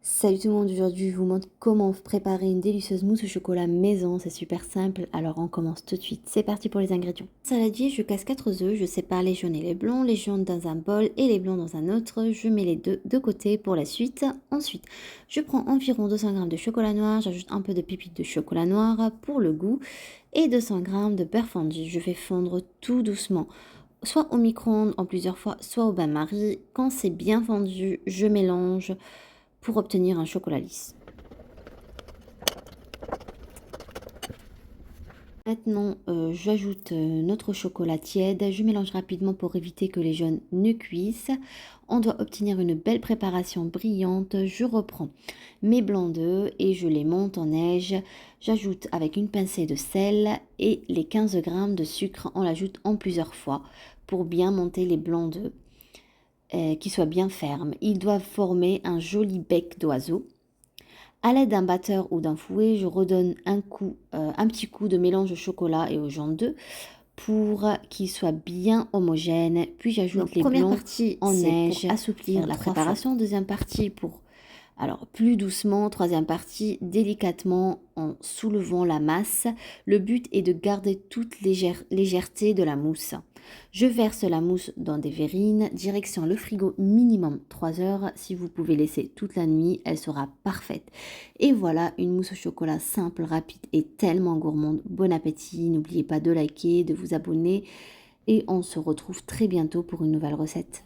Salut tout le monde, aujourd'hui je vous montre comment préparer une délicieuse mousse au chocolat maison, c'est super simple, alors on commence tout de suite, c'est parti pour les ingrédients. Saladier, je casse 4 œufs, je sépare les jaunes et les blancs, les jaunes dans un bol et les blancs dans un autre, je mets les deux de côté pour la suite. Ensuite, je prends environ 200 g de chocolat noir, j'ajoute un peu de pépites de chocolat noir pour le goût et 200 g de beurre fondu, je fais fondre tout doucement. Soit au micro-ondes en plusieurs fois, soit au bain-marie. Quand c'est bien fondu, je mélange pour obtenir un chocolat lisse. Maintenant, j'ajoute notre chocolat tiède. Je mélange rapidement pour éviter que les jaunes ne cuisent. On doit obtenir une belle préparation brillante. Je reprends mes blancs d'œufs et je les monte en neige. J'ajoute avec une pincée de sel et les 15 g de sucre. On l'ajoute en plusieurs fois pour bien monter les blancs d'œufs, qui soient bien fermes. Ils doivent former un joli bec d'oiseau. À l'aide d'un batteur ou d'un fouet, je redonne un petit coup de mélange au chocolat et au jaune d'œuf pour qu'il soit bien homogène. Puis j'ajoute les Première blancs partie, en c'est neige, pour assouplir la 3 fois. préparation. Deuxième partie pour, alors plus doucement. Troisième partie, délicatement en soulevant la masse. Le but est de garder toute légèreté de la mousse. Je verse la mousse dans des verrines, direction le frigo minimum 3 heures. Si vous pouvez laisser toute la nuit, elle sera parfaite. Et voilà, une mousse au chocolat simple, rapide et tellement gourmande. Bon appétit, n'oubliez pas de liker, de vous abonner et on se retrouve très bientôt pour une nouvelle recette.